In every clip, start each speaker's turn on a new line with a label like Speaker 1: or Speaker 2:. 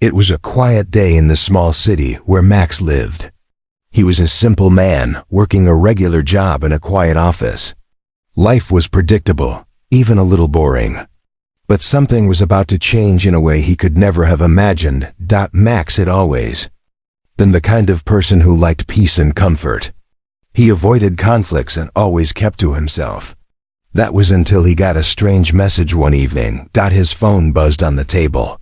Speaker 1: It was a quiet day in the small city where Max lived. He was a simple man, working a regular job in a quiet office. Life was predictable, even a little boring. But something was about to change in a way he could never have imagined. Max had always been the kind of person who liked peace and comfort. He avoided conflicts and always kept to himself. That was until he got a strange message one evening. His phone buzzed on the table.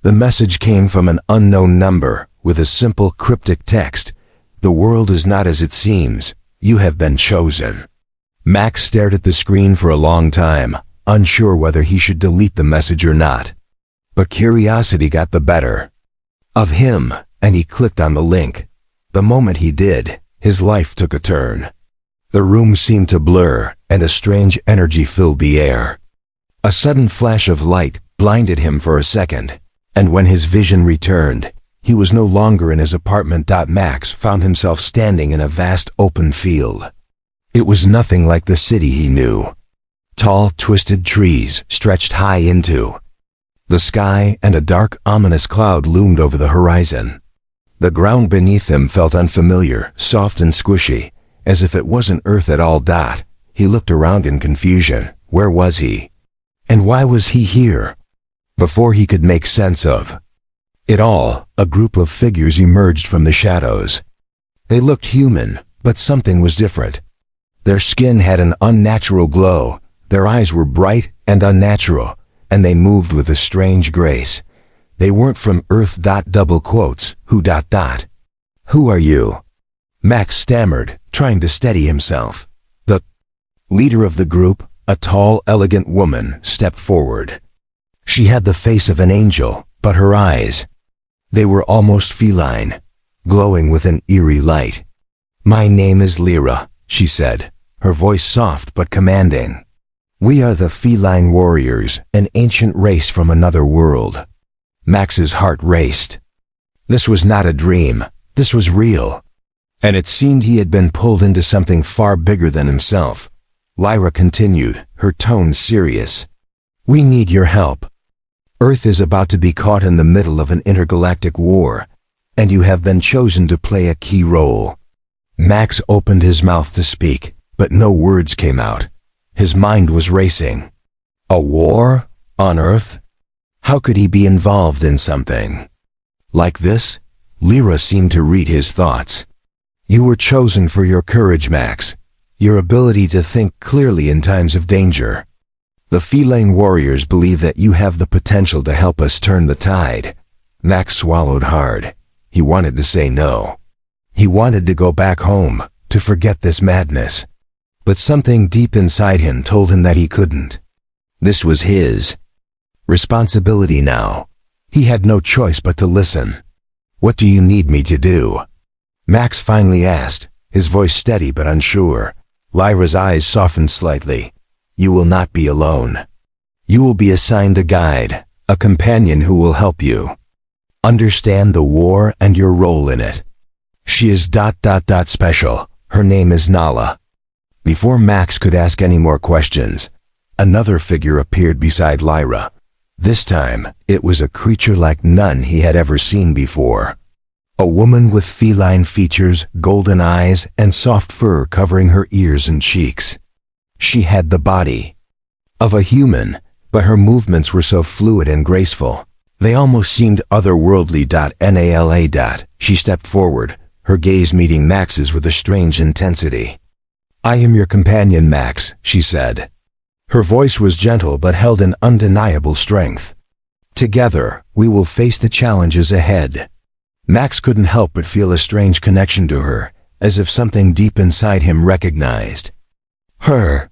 Speaker 1: The message came from an unknown number, with a simple cryptic text. "The world is not as it seems. You have been chosen." Max stared at the screen for a long time, unsure whether he should delete the message or not. But curiosity got the better of him, and he clicked on the link. The moment he did, his life took a turn. The room seemed to blur, and a strange energy filled the air. A sudden flash of light blinded him for a second, and when his vision returned, he was no longer in his apartment. Max found himself standing in a vast open field. It was nothing like the city he knew. Tall, twisted trees stretched high into the sky, and a dark, ominous cloud loomed over the horizon. The ground beneath him felt unfamiliar, soft and squishy, as if it wasn't Earth at all. He looked around in confusion. Where was he? And why was he here? Before he could make sense of it all, a group of figures emerged from the shadows. They looked human, but something was different. Their skin had an unnatural glow, their eyes were bright and unnatural, and they moved with a strange grace. They weren't from Earth. Who? Who are you? Max stammered, trying to steady himself. The leader of the group, a tall, elegant woman, stepped forward. She had the face of an angel, but her eyes, they were almost feline, glowing with an eerie light. "My name is Lyra," she said, her voice soft but commanding. "We are the Feline warriors, an ancient race from another world." Max's heart raced. This was not a dream, this was real. And it seemed he had been pulled into something far bigger than himself. Lyra continued, her tone serious. "We need your help. Earth is about to be caught in the middle of an intergalactic war, and you have been chosen to play a key role." Max opened his mouth to speak, but no words came out. His mind was racing. A war? On Earth? How could he be involved in something like this? Lyra seemed to read his thoughts. "You were chosen for your courage, Max. Your ability to think clearly in times of danger. The Feline warriors believe that you have the potential to help us turn the tide." Max swallowed hard. He wanted to say no. He wanted to go back home, to forget this madness. But something deep inside him told him that he couldn't. This was his responsibility now. He had no choice but to listen. "What do you need me to do?" Max finally asked, his voice steady but unsure. Lyra's eyes softened slightly. "You will not be alone. You will be assigned a guide, a companion who will help you understand the war and your role in it. She is special. Her name is Nala." Before Max could ask any more questions, another figure appeared beside Lyra. This time, it was a creature like none he had ever seen before. A woman with feline features, golden eyes, and soft fur covering her ears and cheeks. She had the body of a human, but her movements were so fluid and graceful. They almost seemed otherworldly. Nala. She stepped forward, her gaze meeting Max's with a strange intensity. "I am your companion, Max," she said. Her voice was gentle but held an undeniable strength. "Together, we will face the challenges ahead." Max couldn't help but feel a strange connection to her, as if something deep inside him recognized her.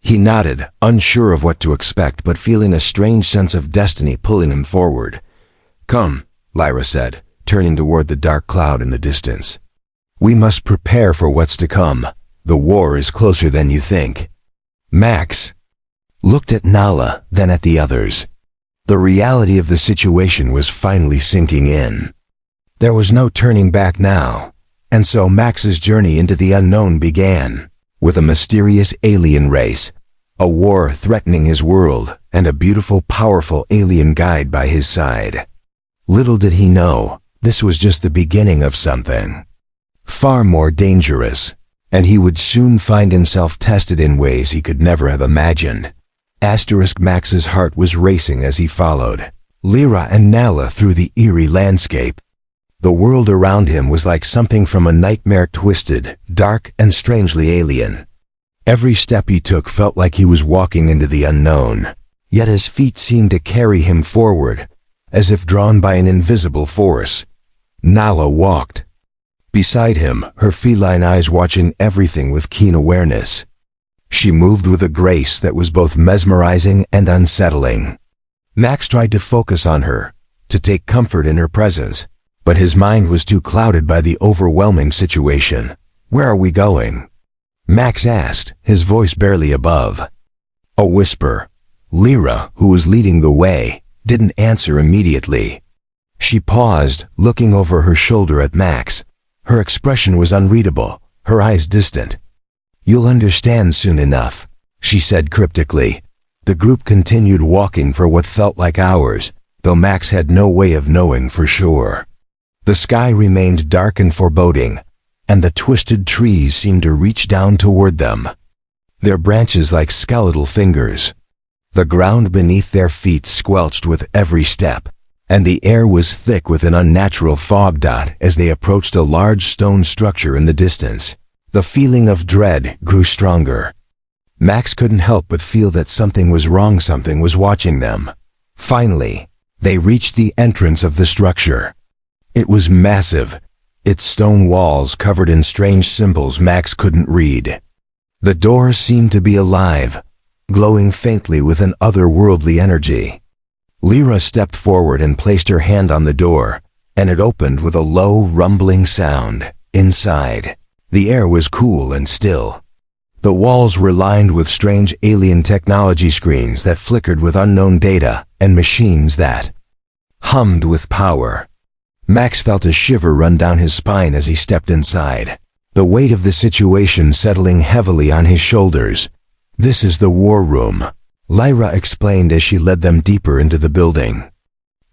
Speaker 1: He nodded, unsure of what to expect but feeling a strange sense of destiny pulling him forward. "Come," Lyra said, turning toward the dark cloud in the distance. "We must prepare for what's to come. The war is closer than you think." Max looked at Nala, then at the others. The reality of the situation was finally sinking in. There was no turning back now, and so Max's journey into the unknown began, with a mysterious alien race, a war threatening his world, and a beautiful, powerful alien guide by his side. Little did he know, this was just the beginning of something far more dangerous, and he would soon find himself tested in ways he could never have imagined. Max's heart was racing as he followed Lyra and Nala through the eerie landscape. The world around him was like something from a nightmare, twisted, dark, and strangely alien. Every step he took felt like he was walking into the unknown, yet his feet seemed to carry him forward, as if drawn by an invisible force. Nala walked beside him, her feline eyes watching everything with keen awareness. She moved with a grace that was both mesmerizing and unsettling. Max tried to focus on her, to take comfort in her presence, but his mind was too clouded by the overwhelming situation. "Where are we going?" Max asked, his voice barely above a whisper. Lyra, who was leading the way, didn't answer immediately. She paused, looking over her shoulder at Max. Her expression was unreadable, her eyes distant. "You'll understand soon enough," she said cryptically. The group continued walking for what felt like hours, though Max had no way of knowing for sure. The sky remained dark and foreboding, and the twisted trees seemed to reach down toward them, their branches like skeletal fingers. The ground beneath their feet squelched with every step, and the air was thick with an unnatural fog dot as they approached a large stone structure in the distance. The feeling of dread grew stronger. Max couldn't help but feel that something was wrong, something was watching them. Finally, they reached the entrance of the structure. It was massive, its stone walls covered in strange symbols Max couldn't read. The door seemed to be alive, glowing faintly with an otherworldly energy. Lyra stepped forward and placed her hand on the door, and it opened with a low, rumbling sound. Inside, the air was cool and still. The walls were lined with strange alien technology screens that flickered with unknown data and machines that hummed with power. Max felt a shiver run down his spine as he stepped inside, the weight of the situation settling heavily on his shoulders. "This is the war room," Lyra explained as she led them deeper into the building.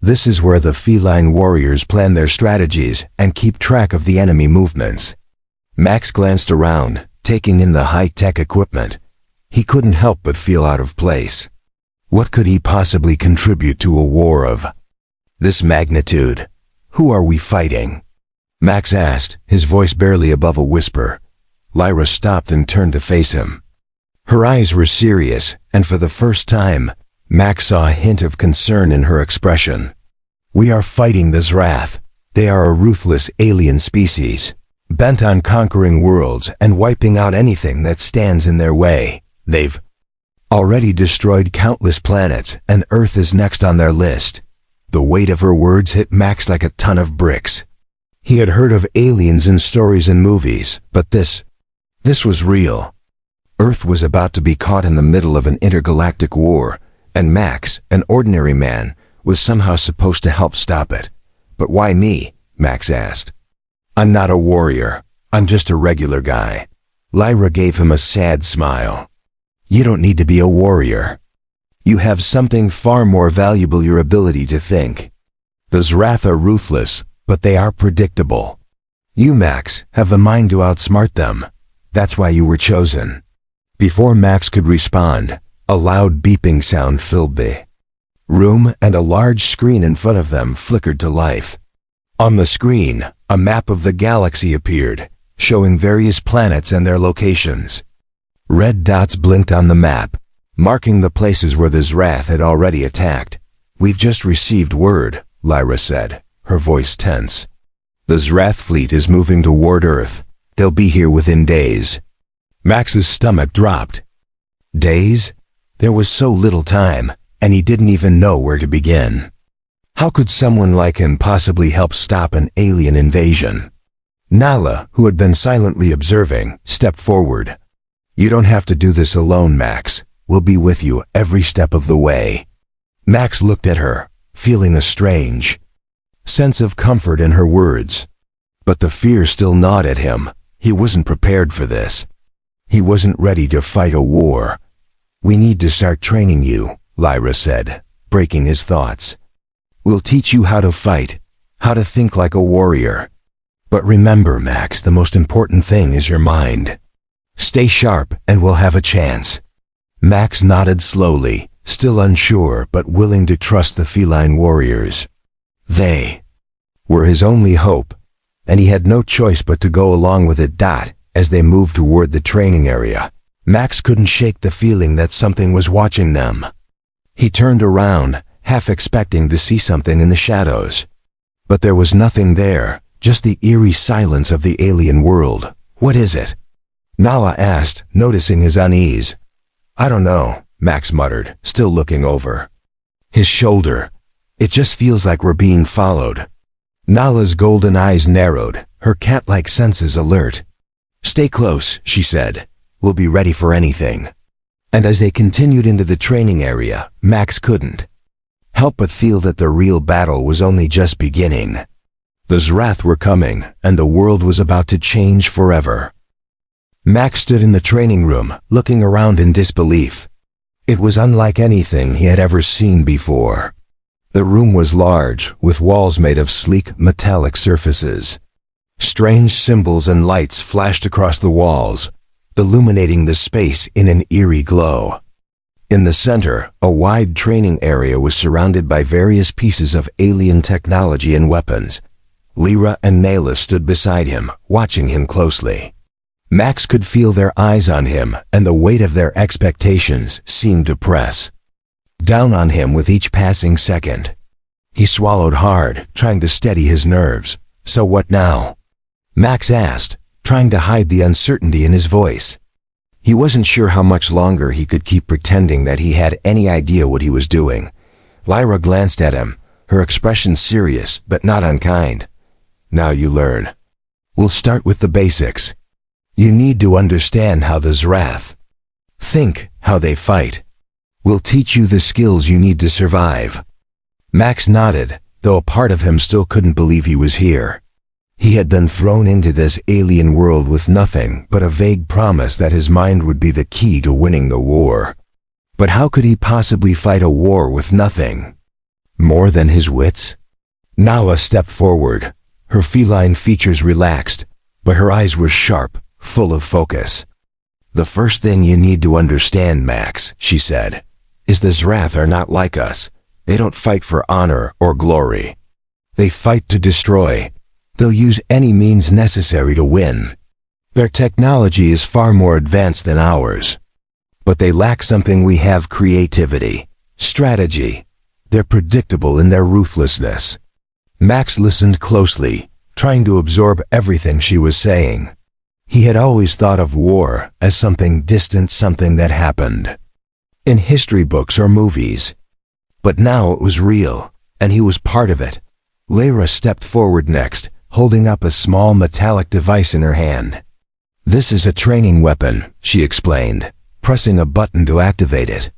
Speaker 1: "This is where the feline warriors plan their strategies and keep track of the enemy movements." Max glanced around, taking in the high-tech equipment. He couldn't help but feel out of place. What could he possibly contribute to a war of this magnitude? "Who are we fighting?" Max asked, his voice barely above a whisper. Lyra stopped and turned to face him. Her eyes were serious, and for the first time, Max saw a hint of concern in her expression. "We are fighting the Zrath. They are a ruthless alien species, bent on conquering worlds and wiping out anything that stands in their way. They've already destroyed countless planets, and Earth is next on their list." The weight of her words hit Max like a ton of bricks. He had heard of aliens in stories and movies, but this was real. Earth was about to be caught in the middle of an intergalactic war, and Max, an ordinary man, was somehow supposed to help stop it. "But why me?" Max asked. "I'm not a warrior. I'm just a regular guy." Lyra gave him a sad smile. "You don't need to be a warrior. You have something far more valuable, your ability to think. The Zrath are ruthless, but they are predictable. You, Max, have the mind to outsmart them. That's why you were chosen." Before Max could respond, a loud beeping sound filled the room, and a large screen in front of them flickered to life. On the screen, a map of the galaxy appeared, showing various planets and their locations. Red dots blinked on the map, marking the places where the Zrath had already attacked. "We've just received word," Lyra said, her voice tense. "The Zrath fleet is moving toward Earth. They'll be here within days." Max's stomach dropped. Days? There was so little time, and he didn't even know where to begin. How could someone like him possibly help stop an alien invasion? Nala, who had been silently observing, stepped forward. "You don't have to do this alone, Max. We'll be with you every step of the way." Max looked at her, feeling a strange sense of comfort in her words. But the fear still gnawed at him. He wasn't prepared for this. He wasn't ready to fight a war. "We need to start training you," Lyra said, breaking his thoughts. We'll teach you how to fight, how to think like a warrior. But remember, Max, the most important thing is your mind. Stay sharp and we'll have a chance." Max nodded slowly, still unsure but willing to trust the feline warriors. They were his only hope, and he had no choice but to go along with it. As they moved toward the training area, Max couldn't shake the feeling that something was watching them. He turned around, half expecting to see something in the shadows. But there was nothing there, just the eerie silence of the alien world. "What is it?" Nala asked, noticing his unease. "I don't know," Max muttered, still looking over his shoulder. "It just feels like we're being followed." Nala's golden eyes narrowed, her cat-like senses alert. "Stay close," she said. "We'll be ready for anything." And as they continued into the training area, Max couldn't help but feel that the real battle was only just beginning. The Zrath were coming, and the world was about to change forever. Max stood in the training room, looking around in disbelief. It was unlike anything he had ever seen before. The room was large, with walls made of sleek, metallic surfaces. Strange symbols and lights flashed across the walls, illuminating the space in an eerie glow. In the center, a wide training area was surrounded by various pieces of alien technology and weapons. Lyra and Nayla stood beside him, watching him closely. Max could feel their eyes on him, and the weight of their expectations seemed to press down on him with each passing second. He swallowed hard, trying to steady his nerves. "So what now?" Max asked, trying to hide the uncertainty in his voice. He wasn't sure how much longer he could keep pretending that he had any idea what he was doing. Lyra glanced at him, her expression serious but not unkind. "Now you learn. We'll start with the basics. You need to understand how the Zrath think, how they fight. We'll teach you the skills you need to survive." Max nodded, though a part of him still couldn't believe he was here. He had been thrown into this alien world with nothing but a vague promise that his mind would be the key to winning the war. But how could he possibly fight a war with nothing more than his wits? Nala stepped forward. Her feline features relaxed, but her eyes were sharp, full of focus. "The first thing you need to understand, Max," she said, "is the Zrath are not like us. They don't fight for honor or glory. They fight to destroy. They'll use any means necessary to win. Their technology is far more advanced than ours. But they lack something we have: creativity, strategy. They're predictable in their ruthlessness." Max listened closely, trying to absorb everything she was saying. He had always thought of war as something distant, something that happened in history books or movies. But now it was real, and he was part of it. Lyra stepped forward next, holding up a small metallic device in her hand. "This is a training weapon," she explained, pressing a button to activate it.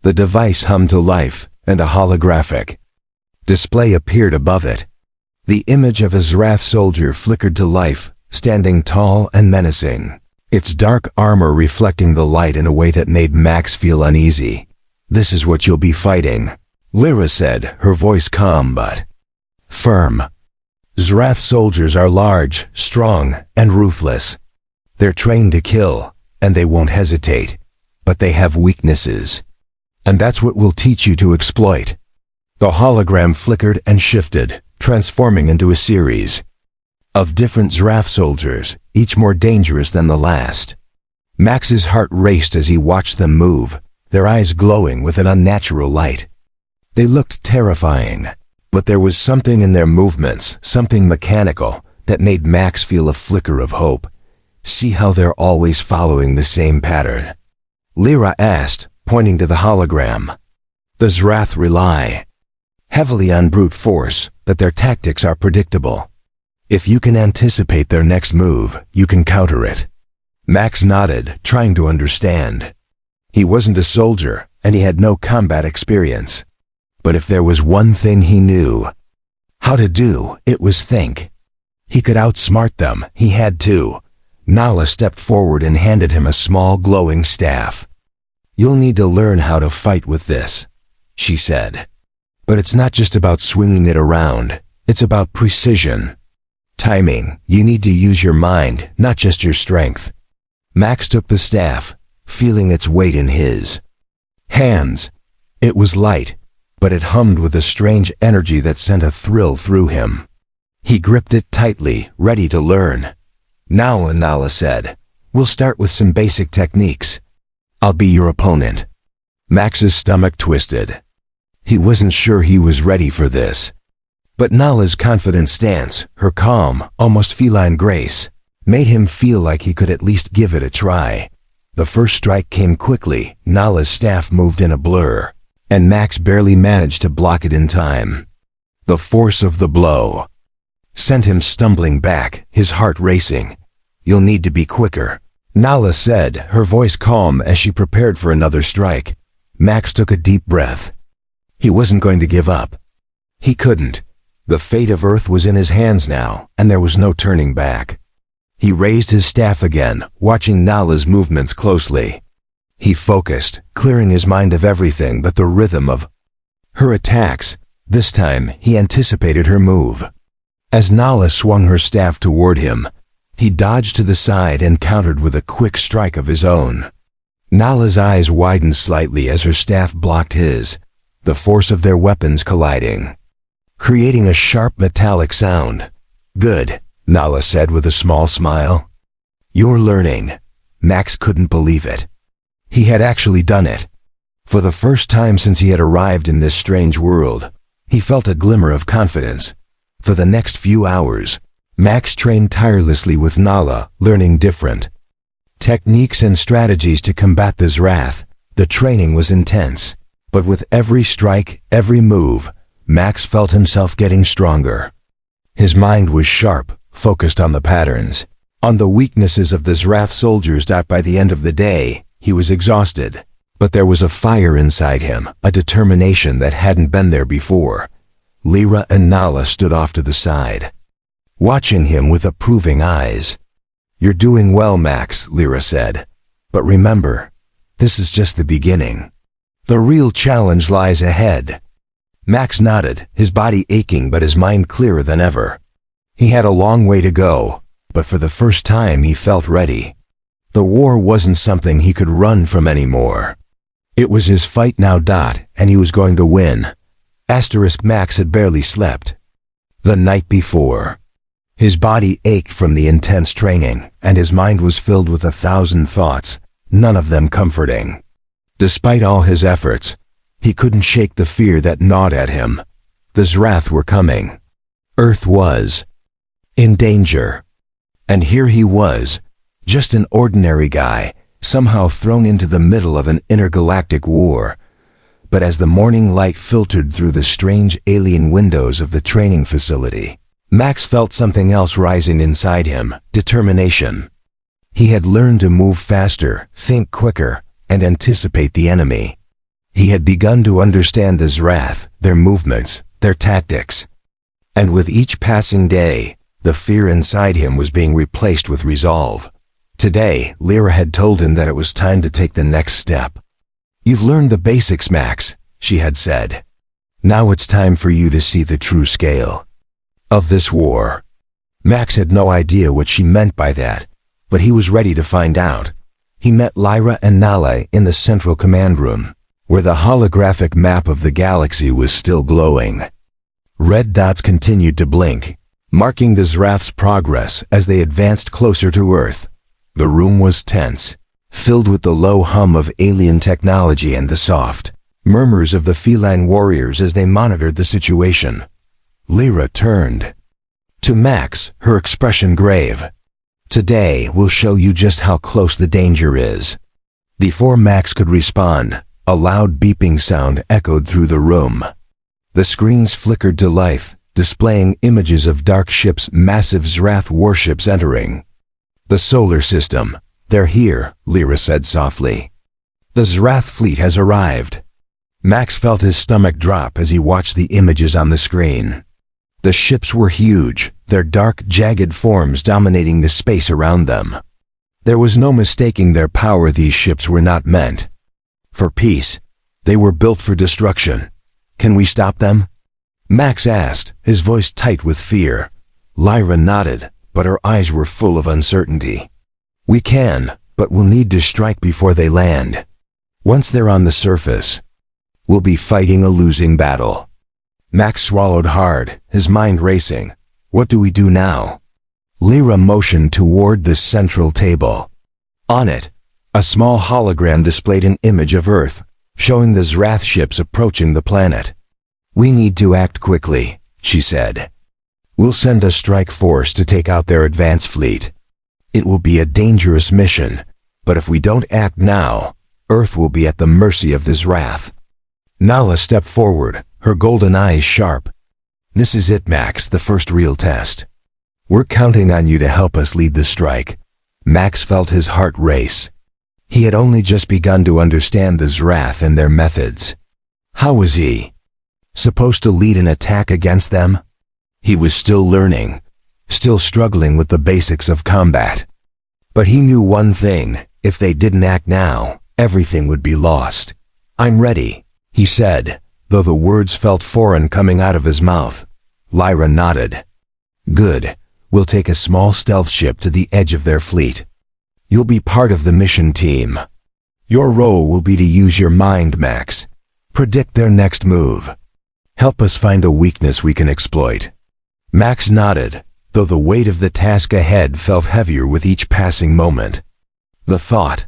Speaker 1: The device hummed to life, and a holographic display appeared above it. The image of a Zrath soldier flickered to life, standing tall and menacing, its dark armor reflecting the light in a way that made Max feel uneasy. "This is what you'll be fighting," Lyra said, her voice calm but firm. "Zrath soldiers are large, strong, and ruthless. They're trained to kill, and they won't hesitate. But they have weaknesses. And that's what we'll teach you to exploit." The hologram flickered and shifted, transforming into a series of different Zrath soldiers, each more dangerous than the last. Max's heart raced as he watched them move, their eyes glowing with an unnatural light. They looked terrifying, but there was something in their movements, something mechanical, that made Max feel a flicker of hope. "See how they're always following the same pattern?" Lyra asked, pointing to the hologram. "The Zrath rely heavily on brute force, but their tactics are predictable. If you can anticipate their next move, you can counter it." Max nodded, trying to understand. He wasn't a soldier, and he had no combat experience. But if there was one thing he knew how to do, it was think. He could outsmart them, he had to. Nala stepped forward and handed him a small glowing staff. "You'll need to learn how to fight with this," she said. But it's not just about swinging it around. It's about precision. Timing. You need to use your mind, not just your strength. Max took the staff, feeling its weight in his hands. It was light, but it hummed with a strange energy that sent a thrill through him. He gripped it tightly, ready to learn. "Now," Nala said, "we'll start with some basic techniques. I'll be your opponent." Max's stomach twisted. He wasn't sure he was ready for this. But Nala's confident stance, her calm, almost feline grace, made him feel like he could at least give it a try. The first strike came quickly. Nala's staff moved in a blur, and Max barely managed to block it in time. The force of the blow sent him stumbling back, his heart racing. "You'll need to be quicker," Nala said, her voice calm as she prepared for another strike. Max took a deep breath. He wasn't going to give up. He couldn't. The fate of Earth was in his hands now, and there was no turning back. He raised his staff again, watching Nala's movements closely. He focused, clearing his mind of everything but the rhythm of her attacks. This time, he anticipated her move. As Nala swung her staff toward him, he dodged to the side and countered with a quick strike of his own. Nala's eyes widened slightly as her staff blocked his, the force of their weapons colliding, creating a sharp metallic sound. "Good," Nala said with a small smile. "You're learning." Max couldn't believe it. He had actually done it. For the first time since he had arrived in this strange world, he felt a glimmer of confidence. For the next few hours, Max trained tirelessly with Nala, learning different techniques and strategies to combat this wrath. The training was intense, but with every strike, every move, Max felt himself getting stronger. His mind was sharp, focused on the patterns, on the weaknesses of the Zrath soldiers. By the end of the day, he was exhausted, but there was a fire inside him, a determination that hadn't been there before. Lyra and Nala stood off to the side, watching him with approving eyes. "You're doing well, Max," Lyra said. "But remember, this is just the beginning. The real challenge lies ahead." Max nodded, his body aching but his mind clearer than ever. He had a long way to go, but for the first time he felt ready. The war wasn't something he could run from anymore. It was his fight now. And he was going to win. Max had barely slept the night before. His body ached from the intense training, and his mind was filled with 1,000 thoughts, none of them comforting. Despite all his efforts, he couldn't shake the fear that gnawed at him. The Zrath were coming. Earth was in danger. And here he was, just an ordinary guy, somehow thrown into the middle of an intergalactic war. But as the morning light filtered through the strange alien windows of the training facility, Max felt something else rising inside him, determination. He had learned to move faster, think quicker, and anticipate the enemy. He had begun to understand the Zrath, their movements, their tactics. And with each passing day, the fear inside him was being replaced with resolve. Today, Lyra had told him that it was time to take the next step. "You've learned the basics, Max," she had said. "Now it's time for you to see the true scale of this war." Max had no idea what she meant by that, but he was ready to find out. He met Lyra and Nala in the central command room, where the holographic map of the galaxy was still glowing. Red dots continued to blink, marking the Zrath's progress as they advanced closer to Earth. The room was tense, filled with the low hum of alien technology and the soft murmurs of the feline warriors as they monitored the situation. Lyra turned to Max, her expression grave. "Today we'll show you just how close the danger is." Before Max could respond, a loud beeping sound echoed through the room. The screens flickered to life, displaying images of dark ships, massive Zrath warships entering the solar system. "They're here," Lyra said softly. "The Zrath fleet has arrived." Max felt his stomach drop as he watched the images on the screen. The ships were huge, their dark, jagged forms dominating the space around them. There was no mistaking their power. These ships were not meant for peace. They were built for destruction. Can we stop them? Max asked, his voice tight with fear. Lyra nodded, but her eyes were full of uncertainty. We can, but we'll need to strike before they land. Once they're on the surface, we'll be fighting a losing battle. Max swallowed hard, his mind racing. What do we do now? Lyra motioned toward the central table. On it, a small hologram displayed an image of Earth, showing the Zrath ships approaching the planet. We need to act quickly, she said. We'll send a strike force to take out their advance fleet. It will be a dangerous mission, but if we don't act now, Earth will be at the mercy of the Zrath. Nala stepped forward, her golden eyes sharp. This is it, Max, the first real test. We're counting on you to help us lead the strike. Max felt his heart race. He had only just begun to understand the Zrath and their methods. How was he supposed to lead an attack against them? He was still learning, still struggling with the basics of combat. But he knew one thing: if they didn't act now, everything would be lost. I'm ready, he said, though the words felt foreign coming out of his mouth. Lyra nodded. Good. We'll take a small stealth ship to the edge of their fleet. You'll be part of the mission team. Your role will be to use your mind, Max. Predict their next move. Help us find a weakness we can exploit. Max nodded, though the weight of the task ahead felt heavier with each passing moment. The thought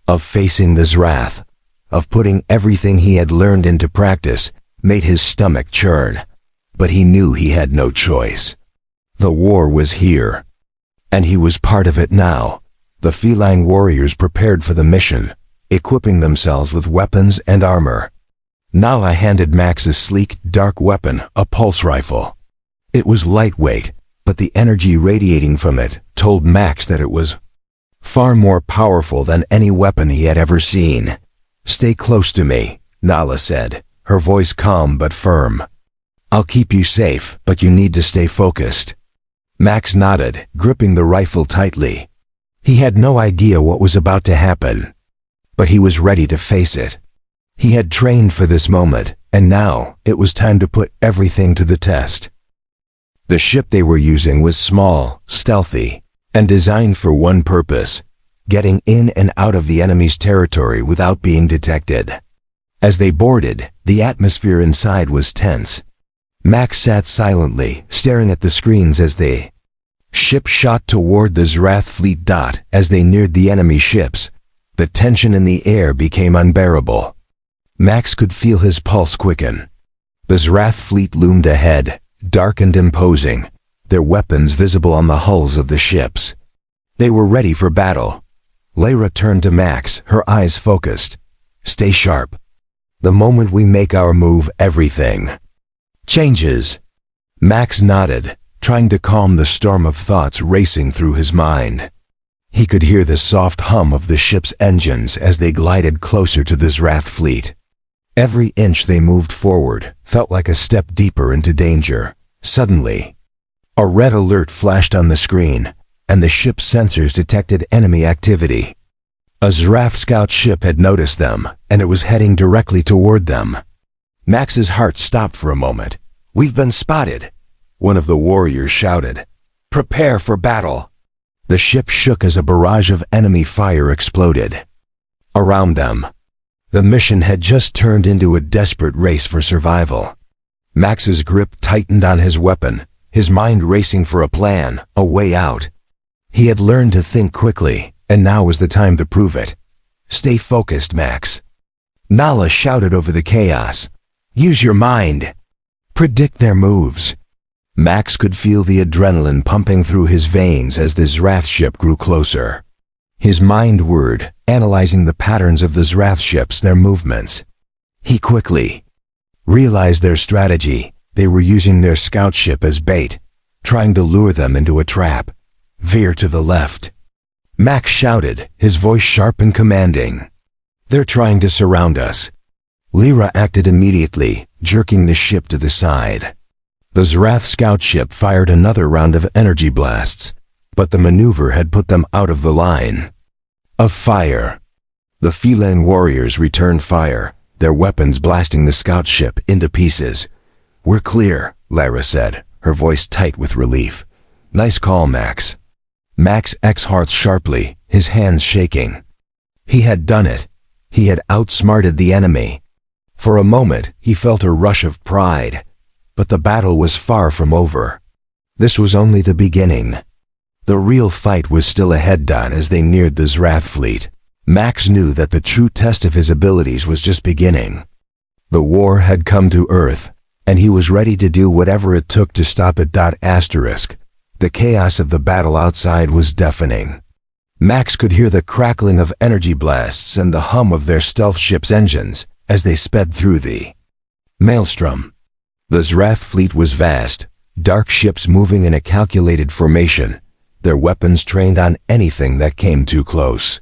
Speaker 1: of facing the Zrath, of putting everything he had learned into practice, made his stomach churn. But he knew he had no choice. The war was here, and he was part of it now. The feline warriors prepared for the mission, equipping themselves with weapons and armor. Nala handed Max a sleek, dark weapon, a pulse rifle. It was lightweight, but the energy radiating from it told Max that it was far more powerful than any weapon he had ever seen. Stay close to me, Nala said, her voice calm but firm. I'll keep you safe, but you need to stay focused. Max nodded, gripping the rifle tightly. He had no idea what was about to happen, but he was ready to face it. He had trained for this moment, and now it was time to put everything to the test. The ship they were using was small, stealthy, and designed for one purpose: getting in and out of the enemy's territory without being detected. As they boarded, the atmosphere inside was tense. Max sat silently, staring at the screens as the ship shot toward the Zrath fleet. As they neared the enemy ships, the tension in the air became unbearable. Max could feel his pulse quicken. The Zrath fleet loomed ahead, dark and imposing, their weapons visible on the hulls of the ships. They were ready for battle. Lyra turned to Max, her eyes focused. Stay sharp. The moment we make our move, everything changes. Max nodded, trying to calm the storm of thoughts racing through his mind. He could hear the soft hum of the ship's engines as they glided closer to the Zrath fleet. Every inch they moved forward felt like a step deeper into danger. Suddenly, a red alert flashed on the screen, and the ship's sensors detected enemy activity. A Zrath scout ship had noticed them, and it was heading directly toward them. Max's heart stopped for a moment. We've been spotted, one of the warriors shouted. Prepare for battle. The ship shook as a barrage of enemy fire exploded around them. The mission had just turned into a desperate race for survival. Max's grip tightened on his weapon, his mind racing for a plan, a way out. He had learned to think quickly, and now was the time to prove it. Stay focused, Max. Nala shouted over the chaos. Use your mind. Predict their moves. Max could feel the adrenaline pumping through his veins as the Zrath ship grew closer. His mind whirred, analyzing the patterns of the Zrath ships, their movements. He quickly realized their strategy. They were using their scout ship as bait, trying to lure them into a trap. Veer to the left. Max shouted, his voice sharp and commanding. They're trying to surround us. Lyra acted immediately, jerking the ship to the side. The Zrath scout ship fired another round of energy blasts, but the maneuver had put them out of the line of fire. The feline warriors returned fire, their weapons blasting the scout ship into pieces. "We're clear," Lara said, her voice tight with relief. "Nice call, Max." Max exhaled sharply, his hands shaking. He had done it. He had outsmarted the enemy. For a moment, he felt a rush of pride. But the battle was far from over. This was only the beginning. The real fight was still ahead as they neared the Zrath fleet. Max knew that the true test of his abilities was just beginning. The war had come to Earth, and he was ready to do whatever it took to stop it. The chaos of the battle outside was deafening. Max could hear the crackling of energy blasts and the hum of their stealth ship's engines as they sped through the maelstrom. The Zrath fleet was vast, dark ships moving in a calculated formation, their weapons trained on anything that came too close.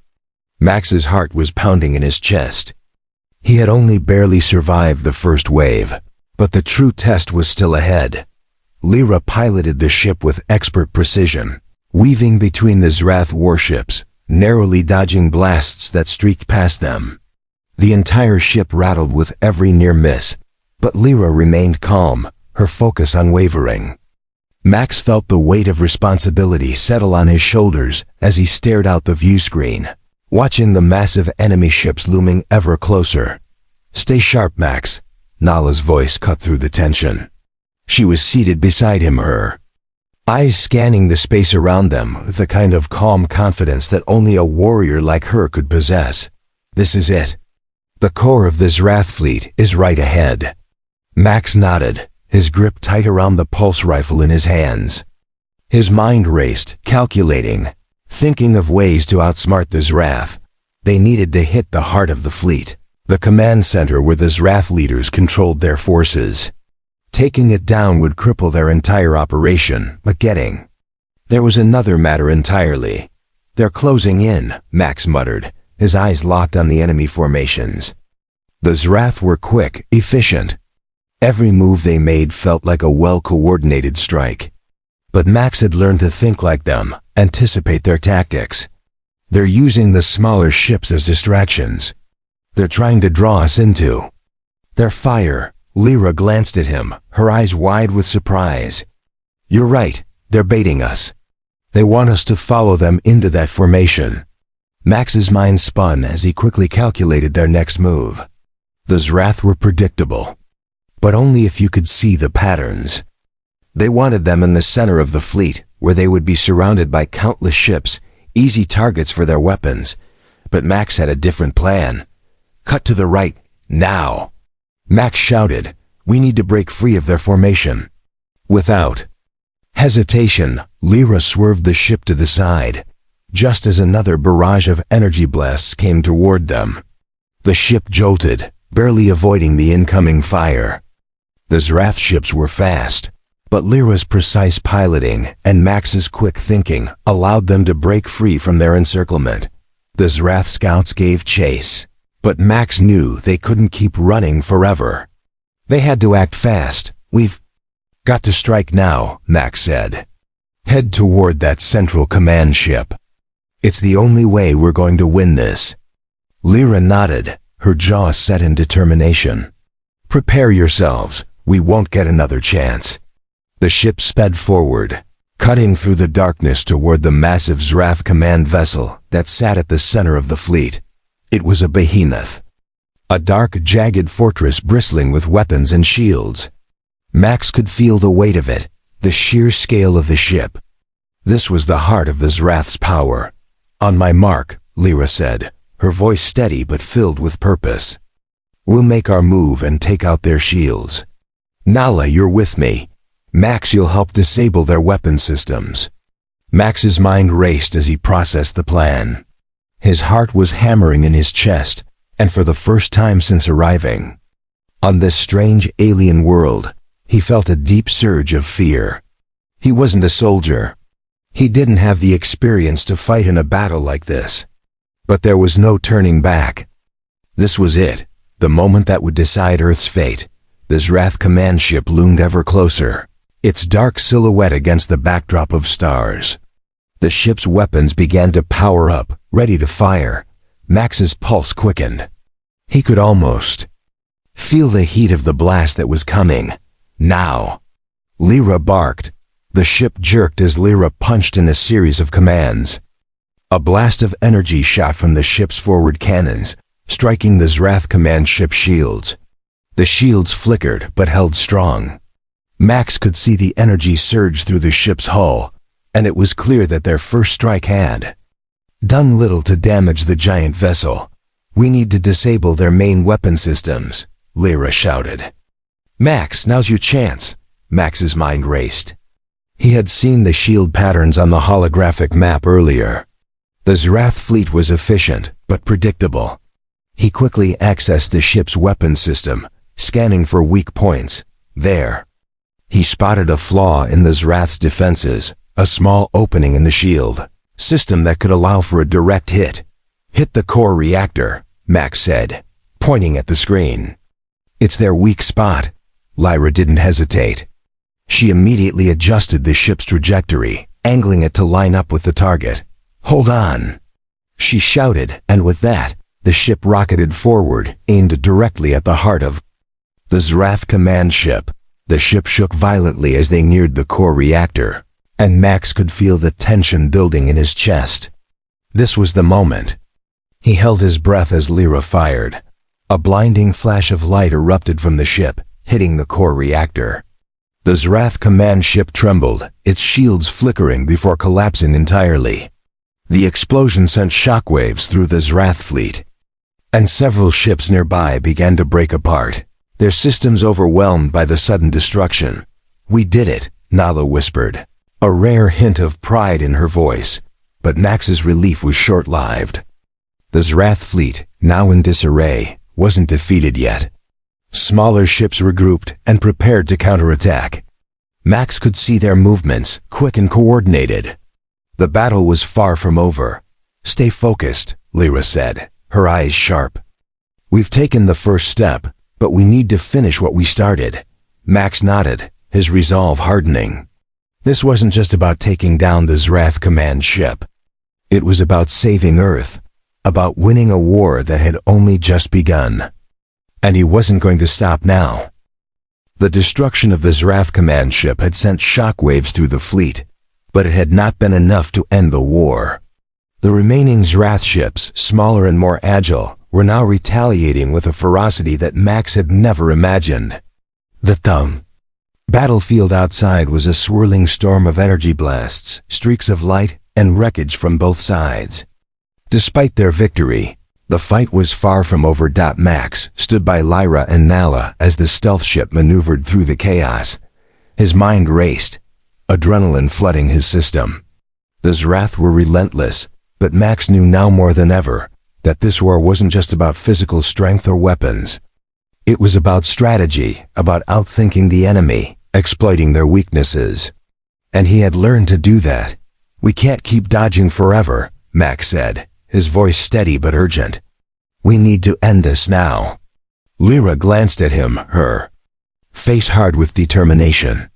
Speaker 1: Max's heart was pounding in his chest. He had only barely survived the first wave, but the true test was still ahead. Lyra piloted the ship with expert precision, weaving between the Zrath warships, narrowly dodging blasts that streaked past them. The entire ship rattled with every near miss, but Lyra remained calm, her focus unwavering. Max felt the weight of responsibility settle on his shoulders as he stared out the view screen, watching the massive enemy ships looming ever closer. "Stay sharp, Max," Nala's voice cut through the tension. She was seated beside him, her eyes scanning the space around them with the kind of calm confidence that only a warrior like her could possess. "This is it. The core of the Zrath fleet is right ahead." Max nodded, his grip tight around the pulse rifle in his hands. His mind raced, calculating, thinking of ways to outsmart the Zrath. They needed to hit the heart of the fleet, the command center where the Zrath leaders controlled their forces. Taking it down would cripple their entire operation, but there was another matter entirely. "They're closing in," Max muttered, his eyes locked on the enemy formations. The Zrath were quick, efficient. Every move they made felt like a well-coordinated strike. But Max had learned to think like them, anticipate their tactics. "They're using the smaller ships as distractions. They're trying to draw us into their fire." Lyra glanced at him, her eyes wide with surprise. "You're right, they're baiting us. They want us to follow them into that formation." Max's mind spun as he quickly calculated their next move. The Zrath were predictable, but only if you could see the patterns. They wanted them in the center of the fleet, where they would be surrounded by countless ships, easy targets for their weapons. But Max had a different plan. "Cut to the right, now!" Max shouted, "We need to break free of their formation." Without hesitation, Lyra swerved the ship to the side, just as another barrage of energy blasts came toward them. The ship jolted, barely avoiding the incoming fire. The Zrath ships were fast, but Lyra's precise piloting and Max's quick thinking allowed them to break free from their encirclement. The Zrath scouts gave chase, but Max knew they couldn't keep running forever. They had to act fast. "We've got to strike now," Max said. "Head toward that central command ship. It's the only way we're going to win this." Lyra nodded, her jaw set in determination. "Prepare yourselves. We won't get another chance." The ship sped forward, cutting through the darkness toward the massive Zrath command vessel that sat at the center of the fleet. It was a behemoth, a dark, jagged fortress bristling with weapons and shields. Max could feel the weight of it, the sheer scale of the ship. This was the heart of the Zrath's power. "On my mark," Lyra said, her voice steady but filled with purpose. "We'll make our move and take out their shields. Nala, you're with me. Max, you'll help disable their weapon systems." Max's mind raced as he processed the plan. His heart was hammering in his chest, and for the first time since arriving on this strange alien world, he felt a deep surge of fear. He wasn't a soldier. He didn't have the experience to fight in a battle like this. But there was no turning back. This was it, the moment that would decide Earth's fate. The Zrath command ship loomed ever closer, its dark silhouette against the backdrop of stars. The ship's weapons began to power up, ready to fire. Max's pulse quickened. He could almost Feel the heat of the blast that was coming. Now. Lyra barked. The ship jerked as Lyra punched in a series of commands. A blast of energy shot from the ship's forward cannons, striking the Zrath command ship shields. The shields flickered but held strong. Max could see the energy surge through the ship's hull, and it was clear that their first strike had done little to damage the giant vessel. "We need to disable their main weapon systems," Lyra shouted. "Max, now's your chance." Max's mind raced. He had seen the shield patterns on the holographic map earlier. The Zrath fleet was efficient, but predictable. He quickly accessed the ship's weapon system, scanning for weak points. There. He spotted a flaw in the Zrath's defenses, a small opening in the shield system that could allow for a direct hit. "Hit the core reactor," Max said, pointing at the screen. "It's their weak spot." Lyra didn't hesitate. She immediately adjusted the ship's trajectory, angling it to line up with the target. "Hold on," she shouted, and with that, the ship rocketed forward, aimed directly at the heart of the Zrath command ship. The ship shook violently as they neared the core reactor, and Max could feel the tension building in his chest. This was the moment. He held his breath as Lyra fired. A blinding flash of light erupted from the ship, hitting the core reactor. The Zrath command ship trembled, its shields flickering before collapsing entirely. The explosion sent shockwaves through the Zrath fleet, and several ships nearby began to break apart, their systems overwhelmed by the sudden destruction. "We did it," Nala whispered, a rare hint of pride in her voice, but Max's relief was short-lived. The Zrath fleet, now in disarray, wasn't defeated yet. Smaller ships regrouped and prepared to counterattack. Max could see their movements, quick and coordinated. The battle was far from over. "Stay focused," Lyra said, her eyes sharp. "We've taken the first step, but we need to finish what we started." Max nodded, his resolve hardening. This wasn't just about taking down the Zrath command ship. It was about saving Earth, about winning a war that had only just begun. And he wasn't going to stop now. The destruction of the Zrath command ship had sent shockwaves through the fleet, but it had not been enough to end the war. The remaining Zrath ships, smaller and more agile, were now retaliating with a ferocity that Max had never imagined. The battlefield outside was a swirling storm of energy blasts, streaks of light, and wreckage from both sides. Despite their victory, the fight was far from over. Max stood by Lyra and Nala as the stealth ship maneuvered through the chaos. His mind raced, adrenaline flooding his system. The Zrath were relentless, but Max knew now more than ever that this war wasn't just about physical strength or weapons. It was about strategy, about outthinking the enemy, exploiting their weaknesses. And he had learned to do that. "We can't keep dodging forever," Max said, his voice steady but urgent. "We need to end this now." Lyra glanced at him, her face hard with determination.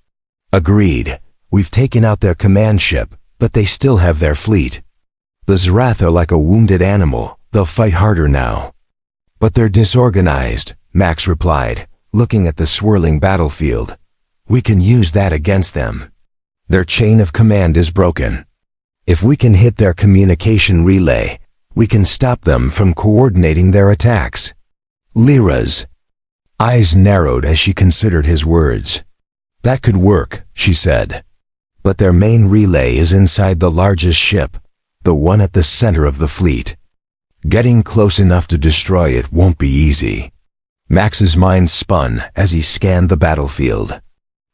Speaker 1: "Agreed. We've taken out their command ship, but they still have their fleet. The Zrath are like a wounded animal. They'll fight harder now." "But they're disorganized," Max replied, looking at the swirling battlefield. "We can use that against them. Their chain of command is broken. If we can hit their communication relay, we can stop them from coordinating their attacks." Lyra's eyes narrowed as she considered his words. "That could work," she said. "But their main relay is inside the largest ship, the one at the center of the fleet. Getting close enough to destroy it won't be easy." Max's mind spun as he scanned the battlefield.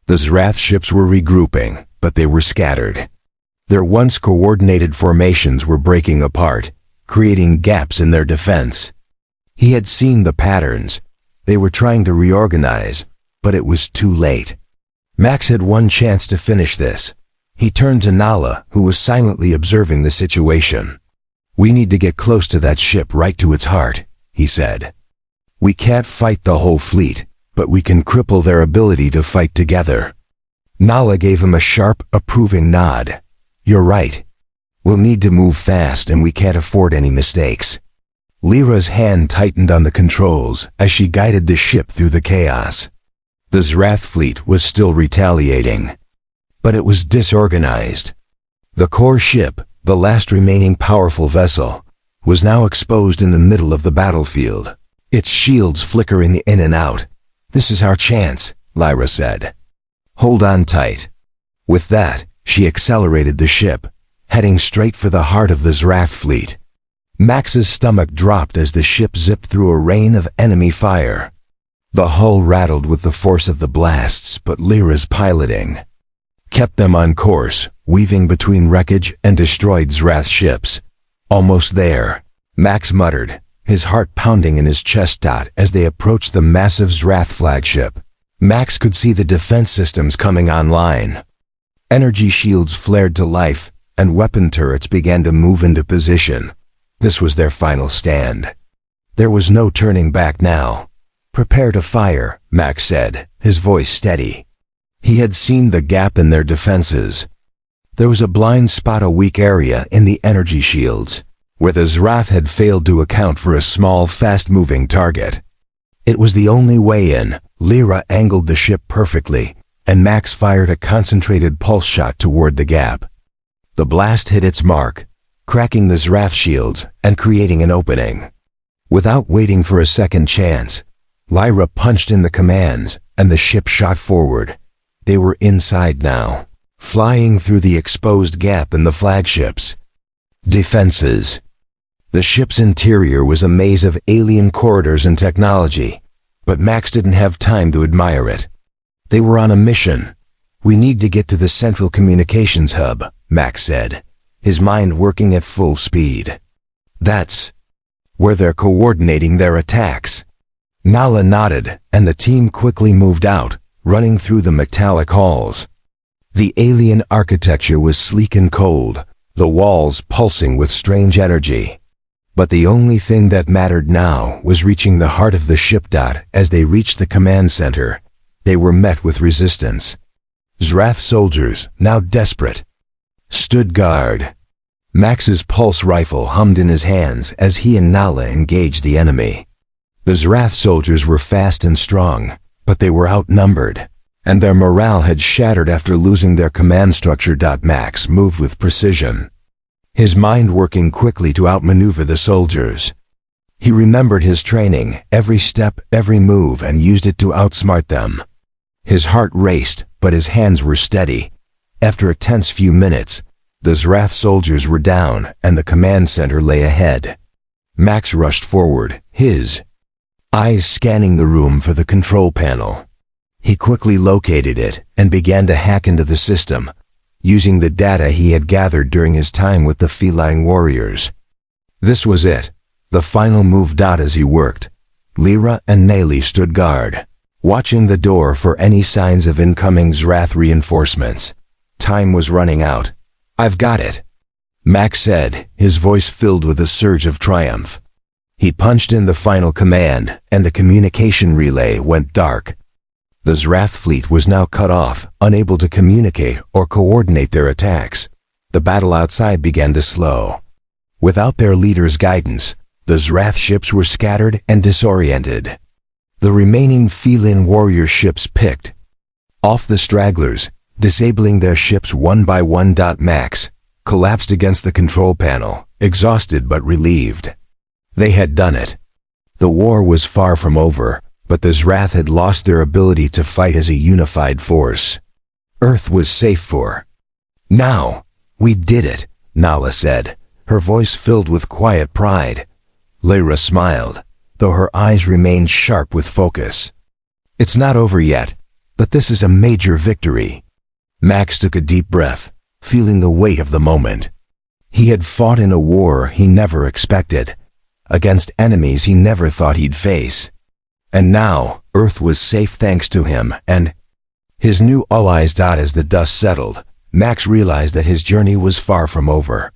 Speaker 1: The Zrath ships were regrouping, but they were scattered. Their once coordinated formations were breaking apart, creating gaps in their defense. He had seen the patterns. They were trying to reorganize, but it was too late. Max had one chance to finish this. He turned to Nala, who was silently observing the situation. "We need to get close to that ship, right to its heart," he said. "We can't fight the whole fleet, but we can cripple their ability to fight together." Nala gave him a sharp, approving nod. "You're right. We'll need to move fast and we can't afford any mistakes." Lyra's hand tightened on the controls as she guided the ship through the chaos. The Zrath fleet was still retaliating, but it was disorganized. The core ship, the last remaining powerful vessel, was now exposed in the middle of the battlefield, its shields flickering in and out. "This is our chance," Lyra said. "Hold on tight." With that, she accelerated the ship, heading straight for the heart of the Zrath fleet. Max's stomach dropped as the ship zipped through a rain of enemy fire. The hull rattled with the force of the blasts, but Lyra's piloting kept them on course, weaving between wreckage and destroyed Zrath ships. "Almost there," Max muttered, his heart pounding in his chest as they approached the massive Zrath flagship. Max could see the defense systems coming online. Energy shields flared to life, and weapon turrets began to move into position. This was their final stand. There was no turning back now. "Prepare to fire," Max said, his voice steady. He had seen the gap in their defenses. There was a blind spot, a weak area in the energy shields, where the Zrath had failed to account for a small, fast-moving target. It was the only way in. Lyra angled the ship perfectly, and Max fired a concentrated pulse shot toward the gap. The blast hit its mark, cracking the Zrath shields and creating an opening. Without waiting for a second chance, Lyra punched in the commands, and the ship shot forward. They were inside now, flying through the exposed gap in the flagship's defenses. The ship's interior was a maze of alien corridors and technology, but Max didn't have time to admire it. They were on a mission. "We need to get to the central communications hub," Max said, his mind working at full speed. "That's where they're coordinating their attacks." Nala nodded, and the team quickly moved out, running through the metallic halls. The alien architecture was sleek and cold, the walls pulsing with strange energy. But the only thing that mattered now was reaching the heart of the ship. As they reached the command center, they were met with resistance. Zrath soldiers, now desperate, stood guard. Max's pulse rifle hummed in his hands as he and Nala engaged the enemy. The Zrath soldiers were fast and strong, but they were outnumbered, and their morale had shattered after losing their command structure. Max moved with precision, his mind working quickly to outmaneuver the soldiers. He remembered his training, every step, every move, and used it to outsmart them. His heart raced, but his hands were steady. After a tense few minutes, the Zrath soldiers were down, and the command center lay ahead. Max rushed forward, his eyes scanning the room for the control panel. He quickly located it and began to hack into the system, using the data he had gathered during his time with the Feline warriors. This was it, the final move. As he worked, Lyra and Nelly stood guard, watching the door for any signs of incoming Zrath reinforcements. Time was running out. "I've got it," Max said, his voice filled with a surge of triumph. He punched in the final command, and the communication relay went dark. The Zrath fleet was now cut off, unable to communicate or coordinate their attacks. The battle outside began to slow. Without their leader's guidance, the Zrath ships were scattered and disoriented. The remaining Feline warrior ships picked off the stragglers, disabling their ships one by one. Max collapsed against the control panel, exhausted but relieved. They had done it. The war was far from over, but the Zrath had lost their ability to fight as a unified force. Earth was safe for now. "We did it," Nala said, her voice filled with quiet pride. Lyra smiled, though her eyes remained sharp with focus. "It's not over yet, but this is a major victory." Max took a deep breath, feeling the weight of the moment. He had fought in a war he never expected, against enemies he never thought he'd face. And now, Earth was safe thanks to him and his new allies. As the dust settled, Max realized that his journey was far from over.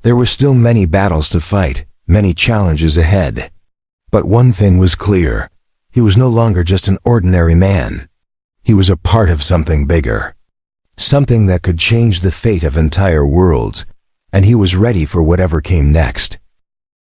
Speaker 1: There were still many battles to fight, many challenges ahead. But one thing was clear: he was no longer just an ordinary man. He was a part of something bigger, something that could change the fate of entire worlds, and he was ready for whatever came next.